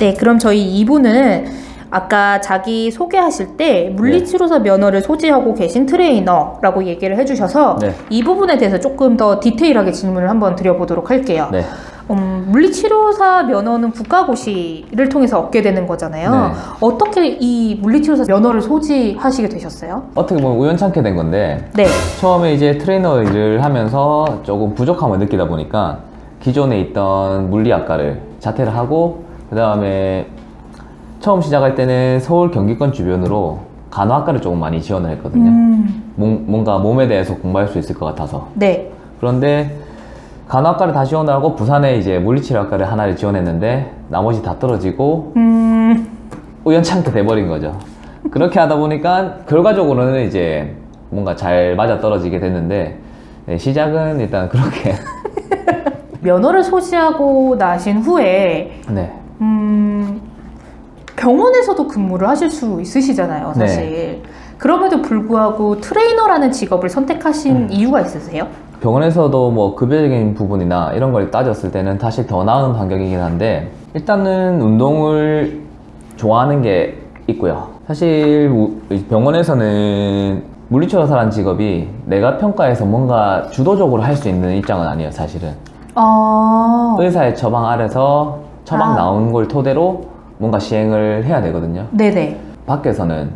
네, 그럼 저희 2부는 아까 자기 소개하실 때 물리치료사 면허를 소지하고 계신 트레이너라고 얘기를 해주셔서 네. 이 부분에 대해서 조금 더 디테일하게 질문을 한번 드려보도록 할게요. 네. 물리치료사 면허는 국가고시를 통해서 얻게 되는 거잖아요. 네. 어떻게 이 물리치료사 면허를 소지하시게 되셨어요? 어떻게 보면 우연찮게 된 건데 네. 처음에 이제 트레이너 일을 하면서 조금 부족함을 느끼다 보니까 기존에 있던 물리학과를 자퇴를 하고 그 다음에 처음 시작할 때는 서울 경기권 주변으로 간호학과를 조금 많이 지원을 했거든요. 뭔가 몸에 대해서 공부할 수 있을 것 같아서. 네. 그런데 간호학과를 다 지원하고 부산에 이제 물리치료학과를 하나를 지원했는데 나머지 다 떨어지고 우연찮게 돼버린 거죠. 그렇게 하다 보니까 결과적으로는 이제 뭔가 잘 맞아 떨어지게 됐는데 네, 시작은 일단 그렇게 면허를 소지하고 나신 후에 네. 병원에서도 근무를 하실 수 있으시잖아요, 사실. 네. 그럼에도 불구하고 트레이너라는 직업을 선택하신 이유가 있으세요? 병원에서도 뭐 급여적인 부분이나 이런 걸 따졌을 때는 사실 더 나은 환경이긴 한데 일단은 운동을 좋아하는 게 있고요. 사실 병원에서는 물리치료사라는 직업이 내가 평가해서 뭔가 주도적으로 할 수 있는 입장은 아니에요, 사실은. 의사의 처방 아래서 처방 나온 걸 토대로 뭔가 시행을 해야 되거든요. 네네. 밖에서는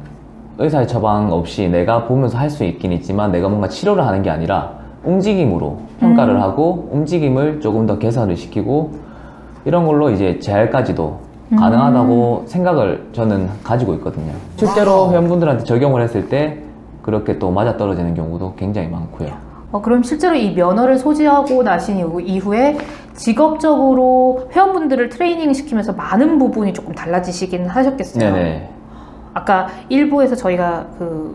의사의 처방 없이 내가 보면서 할 수 있긴 있지만 내가 뭔가 치료를 하는 게 아니라 움직임으로 평가를 하고 움직임을 조금 더 개선을 시키고 이런 걸로 이제 재활까지도 가능하다고 생각을 저는 가지고 있거든요. 실제로 회원분들한테 적용을 했을 때 그렇게 또 맞아떨어지는 경우도 굉장히 많고요. 그럼 실제로 이 면허를 소지하고 나신 이후에 직업적으로 회원분들을 트레이닝 시키면서 많은 부분이 조금 달라지시긴 하셨겠어요? 네네. 아까 일부에서 저희가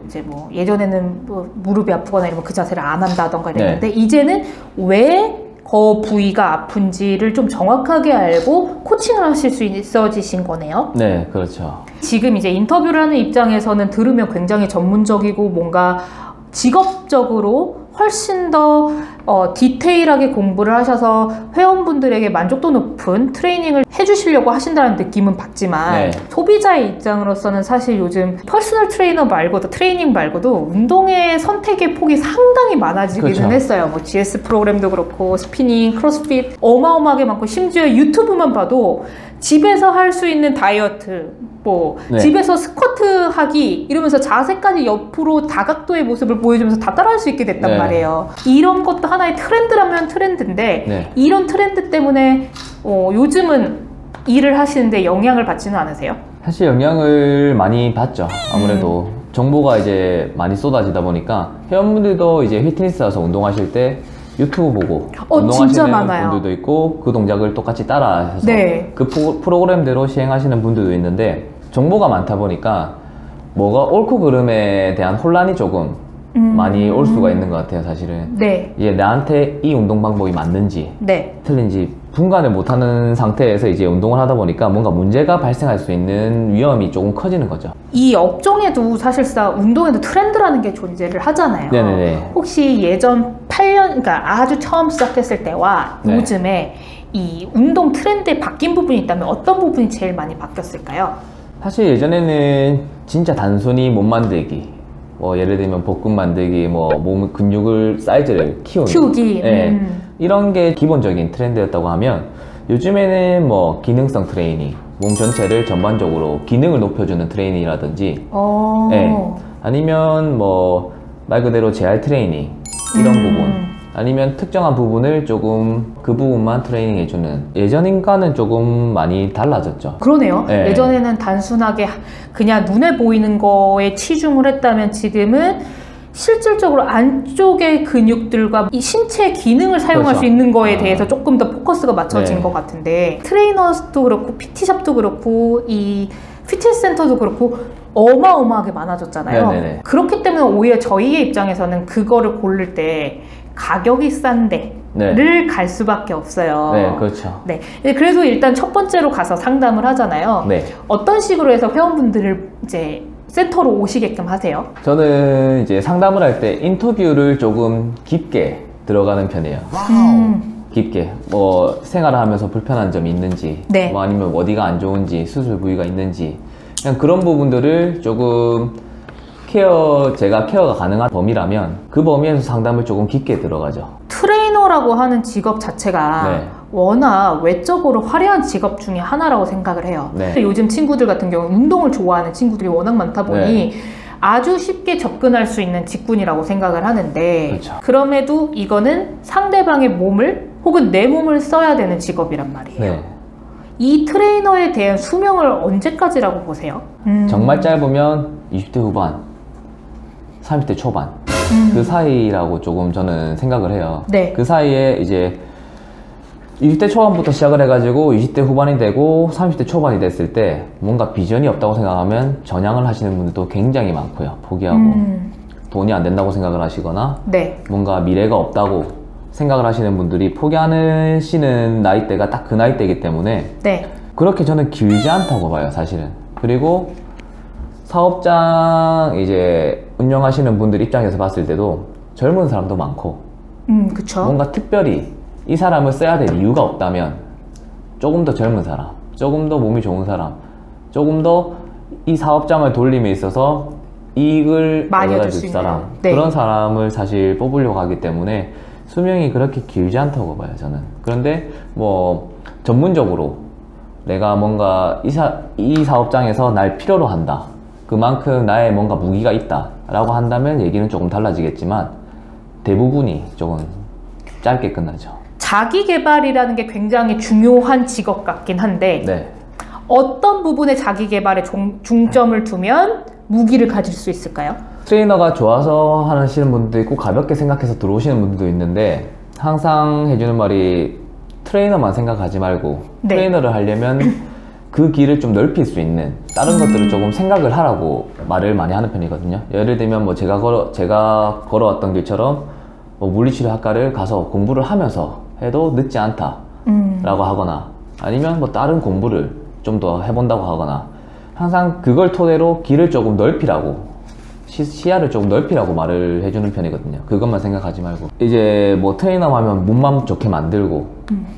이제 뭐 예전에는 뭐 무릎이 아프거나 이러면 그 자세를 안 한다던가 이랬는데 네. 이제는 왜 그 부위가 아픈지를 좀 정확하게 알고 코칭을 하실 수 있어지신 거네요? 네, 그렇죠. 지금 이제 인터뷰를 하는 입장에서는 들으면 굉장히 전문적이고 뭔가 직업적으로 훨씬 더 디테일하게 공부를 하셔서 회원분들에게 만족도 높은 트레이닝을 해주시려고 하신다는 느낌은 받지만 네. 소비자의 입장으로서는 사실 요즘 퍼스널 트레이너 말고도 트레이닝 말고도 운동의 선택의 폭이 상당히 많아지기는 그렇죠. 했어요. 뭐 GS 프로그램도 그렇고 스피닝, 크로스핏 어마어마하게 많고 심지어 유튜브만 봐도 집에서 할 수 있는 다이어트, 뭐 네. 집에서 스쿼트 하기 이러면서 자세까지 옆으로 다각도의 모습을 보여주면서 다 따라할 수 있게 됐단 네. 말이에요. 이런 것도 하나의 트렌드라면 트렌드인데 네. 이런 트렌드 때문에 요즘은 일을 하시는데 영향을 받지는 않으세요? 사실 영향을 많이 받죠. 아무래도 정보가 이제 많이 쏟아지다 보니까 회원분들도 이제 피트니스 와서 운동하실 때 유튜브 보고 진짜 운동하시는 많아요. 분들도 있고 그 동작을 똑같이 따라 하셔서 네. 그 프로그램대로 시행하시는 분들도 있는데 정보가 많다 보니까 뭐가 옳고 그름에 대한 혼란이 조금 많이 올 수가 있는 것 같아요, 사실은. 네. 이제 나한테 이 운동 방법이 맞는지 네. 틀린지 분간을 못하는 상태에서 이제 운동을 하다 보니까 뭔가 문제가 발생할 수 있는 위험이 조금 커지는 거죠. 이 업종에도 사실상 운동에도 트렌드라는 게 존재를 하잖아요. 네네네. 혹시 예전 8년, 그러니까 아주 처음 시작했을 때와 네. 요즘에 이 운동 트렌드에 바뀐 부분이 있다면 어떤 부분이 제일 많이 바뀌었을까요? 사실 예전에는 진짜 단순히 몸 만들기, 뭐 예를 들면 복근 만들기, 뭐 몸 근육을 사이즈를 키우기. 네. 이런 게 기본적인 트렌드였다고 하면 요즘에는 뭐 기능성 트레이닝, 몸 전체를 전반적으로 기능을 높여주는 트레이닝이라든지 네. 아니면 뭐 말 그대로 재활 트레이닝 이런 부분 아니면 특정한 부분을 조금 그 부분만 트레이닝 해주는 예전인가는 조금 많이 달라졌죠. 그러네요. 네. 예전에는 단순하게 그냥 눈에 보이는 거에 치중을 했다면 지금은 실질적으로 안쪽의 근육들과 이 신체 기능을 사용할 그렇죠. 수 있는 거에 대해서 조금 더 포커스가 맞춰진 네. 것 같은데 트레이너도 그렇고 PT샵도 그렇고 이 피트니스 센터도 그렇고 어마어마하게 많아졌잖아요. 네네네. 그렇기 때문에 오히려 저희의 입장에서는 그거를 고를 때 가격이 싼 데를 갈 수밖에 없어요. 네, 그렇죠. 네. 그래서 일단 첫 번째로 가서 상담을 하잖아요. 네. 어떤 식으로 해서 회원분들을 이제 센터로 오시게끔 하세요? 저는 이제 상담을 할 때 인터뷰를 조금 깊게 들어가는 편이에요. 깊게 뭐 생활을 하면서 불편한 점이 있는지 네. 뭐 아니면 어디가 안 좋은지 수술 부위가 있는지 그냥 그런 부분들을 조금 제가 케어가 가능한 범위라면 그 범위에서 상담을 조금 깊게 들어가죠. 트레이너라고 하는 직업 자체가 네. 워낙 외적으로 화려한 직업 중에 하나라고 생각을 해요. 네. 요즘 친구들 같은 경우는 운동을 좋아하는 친구들이 워낙 많다 보니 네. 아주 쉽게 접근할 수 있는 직군이라고 생각을 하는데 그렇죠. 그럼에도 이거는 상대방의 몸을 혹은 내 몸을 써야 되는 직업이란 말이에요. 네. 이 트레이너에 대한 수명을 언제까지라고 보세요? 정말 짧으면 20대 후반, 30대 초반 그 사이라고 조금 저는 생각을 해요. 네. 그 사이에 이제 20대 초반부터 시작을 해가지고 20대 후반이 되고 30대 초반이 됐을 때 뭔가 비전이 없다고 생각하면 전향을 하시는 분들도 굉장히 많고요. 포기하고 돈이 안 된다고 생각을 하시거나 네. 뭔가 미래가 없다고 생각을 하시는 분들이 포기하시는 나이대가 딱 그 나이대이기 때문에 네. 그렇게 저는 길지 않다고 봐요, 사실은. 그리고 사업장 이제 운영하시는 분들 입장에서 봤을 때도 젊은 사람도 많고 그쵸. 뭔가 특별히 이 사람을 써야 될 이유가 없다면 조금 더 젊은 사람, 조금 더 몸이 좋은 사람, 조금 더 이 사업장을 돌림에 있어서 이익을 많이 얻어줄 얻을 수 사람, 있는. 네. 그런 사람을 사실 뽑으려고 하기 때문에 수명이 그렇게 길지 않다고 봐요, 저는. 그런데 뭐 전문적으로 내가 뭔가 이 사업장에서 날 필요로 한다, 그만큼 나의 뭔가 무기가 있다 라고 한다면 얘기는 조금 달라지겠지만 대부분이 조금 짧게 끝나죠. 자기 개발이라는 게 굉장히 중요한 직업 같긴 한데 네. 어떤 부분에 자기 개발에 중점을 두면 무기를 가질 수 있을까요? 트레이너가 좋아서 하시는 분도 있고 가볍게 생각해서 들어오시는 분들도 있는데 항상 해주는 말이 트레이너만 생각하지 말고 네. 트레이너를 하려면 그 길을 좀 넓힐 수 있는 다른 것들을 조금 생각을 하라고 말을 많이 하는 편이거든요. 예를 들면 뭐 제가 걸어왔던 길처럼 뭐 물리치료학과를 가서 공부를 하면서 해도 늦지 않다 라고 하거나 아니면 뭐 다른 공부를 좀 더 해본다고 하거나 항상 그걸 토대로 길을 조금 넓히라고 시야를 조금 넓히라고 말을 해주는 편이거든요. 그것만 생각하지 말고 이제 뭐 트레이너 하면 몸만 좋게 만들고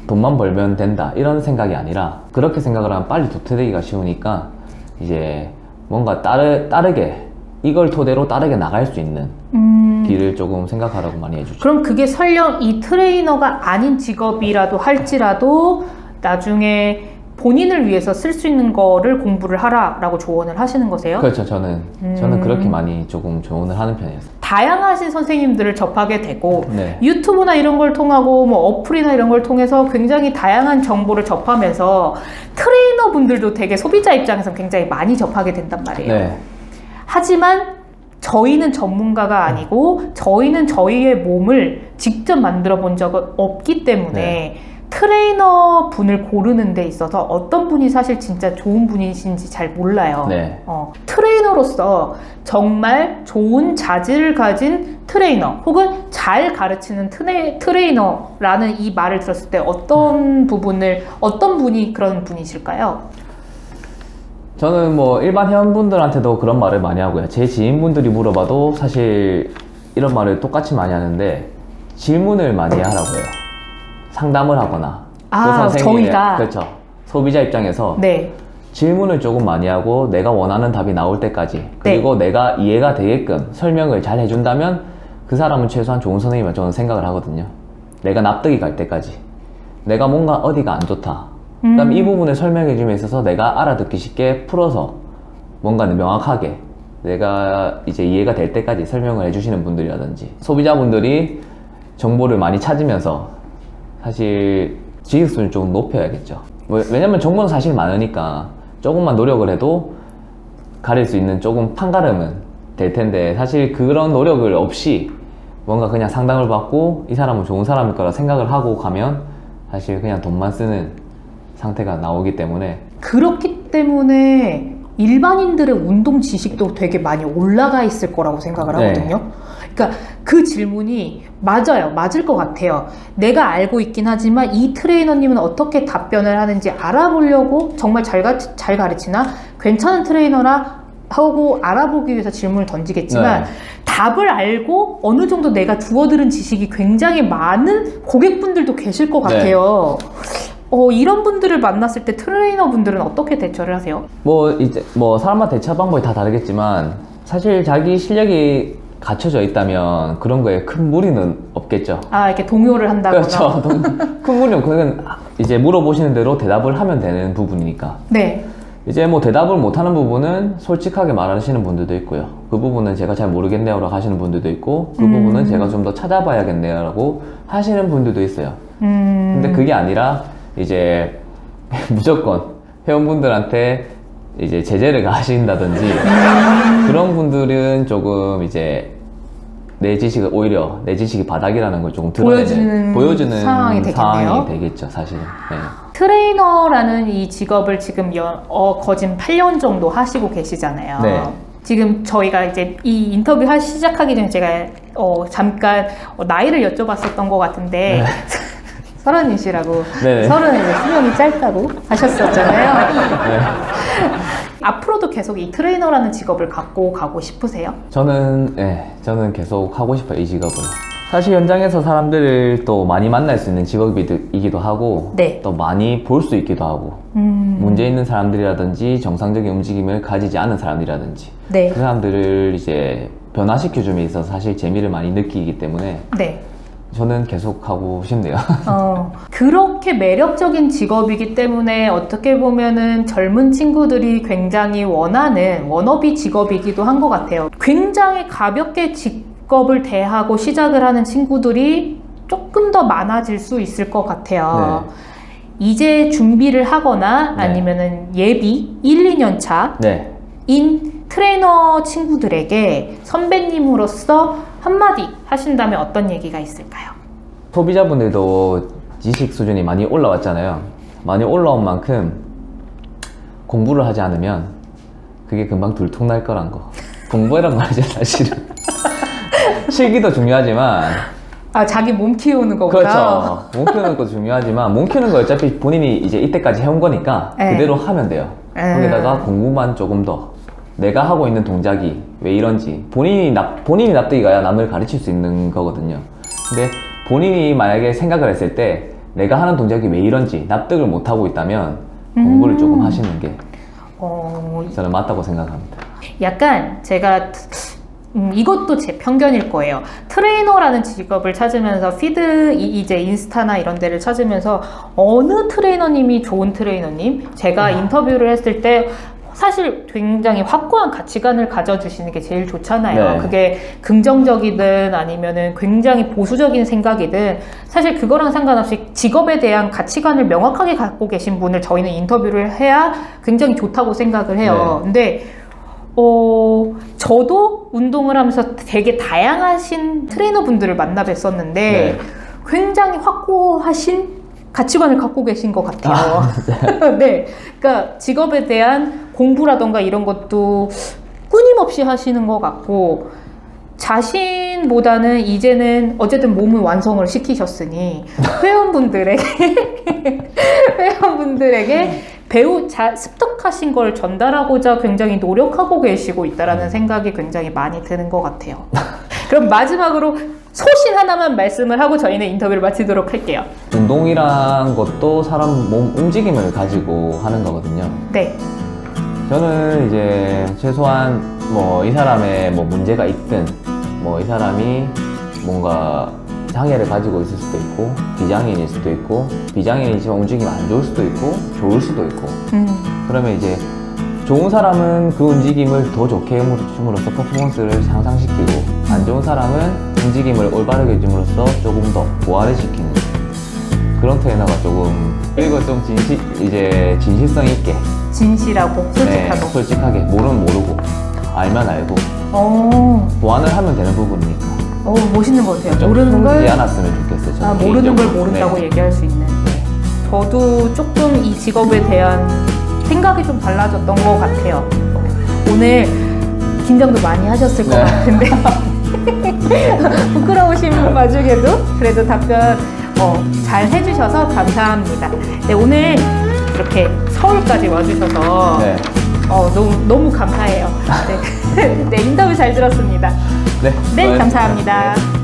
돈만 벌면 된다 이런 생각이 아니라 그렇게 생각을 하면 빨리 도태되기가 쉬우니까 이제 뭔가 다르게 이걸 토대로 다르게 나갈 수 있는 길을 조금 생각하라고 많이 해주죠. 그럼 그게 설령 이 트레이너가 아닌 직업이라도 할지라도 나중에 본인을 위해서 쓸 수 있는 거를 공부를 하라라고 조언을 하시는 거세요? 그렇죠. 저는 그렇게 많이 조금 조언을 하는 편이에요. 다양하신 선생님들을 접하게 되고 네. 유튜브나 이런 걸 통하고 뭐 어플이나 이런 걸 통해서 굉장히 다양한 정보를 접하면서 트레이너 분들도 되게 소비자 입장에서 굉장히 많이 접하게 된단 말이에요. 네. 하지만 저희는 전문가가 아니고 저희는 저희의 몸을 직접 만들어 본 적은 없기 때문에 네. 트레이너 분을 고르는 데 있어서 어떤 분이 사실 진짜 좋은 분이신지 잘 몰라요. 네. 트레이너로서 정말 좋은 자질을 가진 트레이너 혹은 잘 가르치는 트레이너라는 이 말을 들었을 때 어떤 분이 그런 분이실까요? 저는 뭐 일반 회원분들한테도 그런 말을 많이 하고요. 제 지인분들이 물어봐도 사실 이런 말을 똑같이 많이 하는데 질문을 많이 하라고 해요. 상담을 하거나 저희가 그렇죠. 소비자 입장에서 네. 질문을 조금 많이 하고 내가 원하는 답이 나올 때까지 그리고 내가 이해가 되게끔 설명을 잘 해준다면 그 사람은 최소한 좋은 선생님이라 저는 생각을 하거든요. 내가 납득이 갈 때까지 내가 뭔가 어디가 안 좋다 그다음에 이 부분을 설명해 줌에 있어서 내가 알아듣기 쉽게 풀어서 뭔가 명확하게 내가 이제 이해가 될 때까지 설명을 해주시는 분들이라든지 소비자분들이 정보를 많이 찾으면서 사실 지식수준을 조금 높여야겠죠. 왜냐면 정보는 사실 많으니까 조금만 노력을 해도 가릴 수 있는 조금 판가름은 될 텐데 사실 그런 노력을 없이 뭔가 그냥 상담을 받고 이 사람은 좋은 사람일 거라 생각을 하고 가면 사실 그냥 돈만 쓰는 상태가 나오기 때문에 그렇기 때문에 일반인들의 운동 지식도 되게 많이 올라가 있을 거라고 생각을 하거든요. 그러니까 그 질문이 맞을 것 같아요. 내가 알고 있긴 하지만 이 트레이너님은 어떻게 답변을 하는지 알아보려고 정말 잘 가르치나 괜찮은 트레이너라 하고 알아보기 위해서 질문을 던지겠지만 다 답을 알고 어느 정도 내가 주워들은 지식이 굉장히 많은 고객분들도 계실 것 같아요. 이런 분들을 만났을 때 트레이너 분들은 어떻게 대처를 하세요? 이제 사람마다 대처 방법이 다 다르겠지만 사실 자기 실력이 갖춰져 있다면 그런 거에 큰 무리는 없겠죠. 이렇게 동요를 한다거나. 그렇죠. 큰 무리는 그건 이제 물어보시는 대로 대답을 하면 되는 부분이니까. 네. 이제 대답을 못하는 부분은 솔직하게 말하시는 분들도 있고요. 그 부분은 제가 잘 모르겠네요 라고 하시는 분들도 있고, 그 부분은 제가 좀 더 찾아봐야겠네요 라고 하시는 분들도 있어요. 근데 그게 아니라 이제 무조건 회원분들한테 이제 제재를 가하신다든지 그런 분들은 조금 이제 내 지식이 바닥이라는 걸 조금 보여주는 상황이 되겠죠, 사실은. 네. 트레이너라는 이 직업을 지금 거진 8년 정도 하시고 계시잖아요. 네. 지금 저희가 이제 이 인터뷰 시작하기 전에 제가 잠깐 나이를 여쭤봤었던 것 같은데 네. 30이시라고. 네. 30은 수명이 짧다고 하셨었잖아요. 네. 앞으로도 계속 이 트레이너라는 직업을 갖고 가고 싶으세요? 저는 계속 하고 싶어요, 이 직업을. 사실 현장에서 사람들을 또 많이 만날 수 있는 직업이기도 하고, 네. 또 많이 볼 수 있기도 하고, 문제 있는 사람들이라든지 정상적인 움직임을 가지지 않은 사람들이라든지, 네. 그 사람들을 이제 변화시켜줌에 있어서 사실 재미를 많이 느끼기 때문에 네. 저는 계속 하고 싶네요. 그렇게 매력적인 직업이기 때문에 어떻게 보면은 젊은 친구들이 굉장히 원하는 워너비 직업이기도 한 것 같아요. 굉장히 가볍게 직업을 대하고 시작을 하는 친구들이 조금 더 많아질 수 있을 것 같아요. 네. 이제 준비를 하거나 아니면은 예비 1, 2년 차인 트레이너 친구들에게 선배님으로서 한마디 하신다면 어떤 얘기가 있을까요? 소비자분들도 지식 수준이 많이 올라왔잖아요. 많이 올라온 만큼 공부를 하지 않으면 그게 금방 들통날 거란 거. 공부해란 말이죠, 사실은. 실기도 중요하지만 자기 몸 키우는 거구나. 그렇죠. 몸 키우는 것도 중요하지만 몸 키우는 거 어차피 본인이 이제 이때까지 해온 거니까 그대로 하면 돼요. 거기다가 공부만 조금 더 내가 하고 있는 동작이 왜 이런지 본인이 납득이 가야 남을 가르칠 수 있는 거거든요. 근데 본인이 만약에 생각을 했을 때 내가 하는 동작이 왜 이런지 납득을 못 하고 있다면 공부를 조금 하시는 게 저는 맞다고 생각합니다. 약간 제가 이것도 제 편견일 거예요. 트레이너라는 직업을 찾으면서 이제 인스타나 이런 데를 찾으면서 어느 트레이너님이 좋은 트레이너님? 제가 인터뷰를 했을 때 사실 굉장히 확고한 가치관을 가져주시는 게 제일 좋잖아요. 네. 그게 긍정적이든 아니면은 굉장히 보수적인 생각이든 사실 그거랑 상관없이 직업에 대한 가치관을 명확하게 갖고 계신 분을 저희는 인터뷰를 해야 굉장히 좋다고 생각을 해요. 근데 저도 운동을 하면서 되게 다양하신 트레이너 분들을 만나 뵀었는데 굉장히 확고하신 가치관을 갖고 계신 것 같아요. 네. 그러니까 직업에 대한 공부라던가 이런 것도 끊임없이 하시는 것 같고, 자신보다는 이제는 어쨌든 몸을 완성을 시키셨으니 회원분들에게 습득하신 걸 전달하고자 굉장히 노력하고 계시고 있다라는 생각이 굉장히 많이 드는 것 같아요. 그럼 마지막으로 소신 하나만 말씀을 하고 저희는 인터뷰를 마치도록 할게요. 운동이란 것도 사람 몸 움직임을 가지고 하는 거거든요. 네. 저는 이제 최소한 이 사람의 문제가 있든 이 사람이 뭔가 장애를 가지고 있을 수도 있고 비장애인일 수도 있고 비장애인이지만 움직임이 안 좋을 수도 있고 좋을 수도 있고 그러면 이제 좋은 사람은 그 움직임을 더 좋게 해줌으로써 퍼포먼스를 향상시키고 안 좋은 사람은 움직임을 올바르게 해줌으로써 조금 더 보완을 시키는 그런 트레이너가 조금, 그리고 좀 진실성 있게 진실하고 솔직하고 솔직하게 모르면 모르고 알면 알고 보완을 하면 되는 부분이니까 멋있는 것 같아요. 좀 모르는 걸 하지 않았으면 좋겠어요. 모르는 걸 모른다고 얘기할 수 있는. 저도 조금 이 직업에 대한 생각이 좀 달라졌던 것 같아요. 오늘 긴장도 많이 하셨을 것 같은데 부끄러우신 와중에도 그래도 답변 잘 해주셔서 감사합니다. 네, 오늘 이렇게 서울까지 와주셔서 너무 감사해요. 네, 인터뷰 잘 잘 들었습니다. 네, 네, 수고하셨습니다. 감사합니다. 네.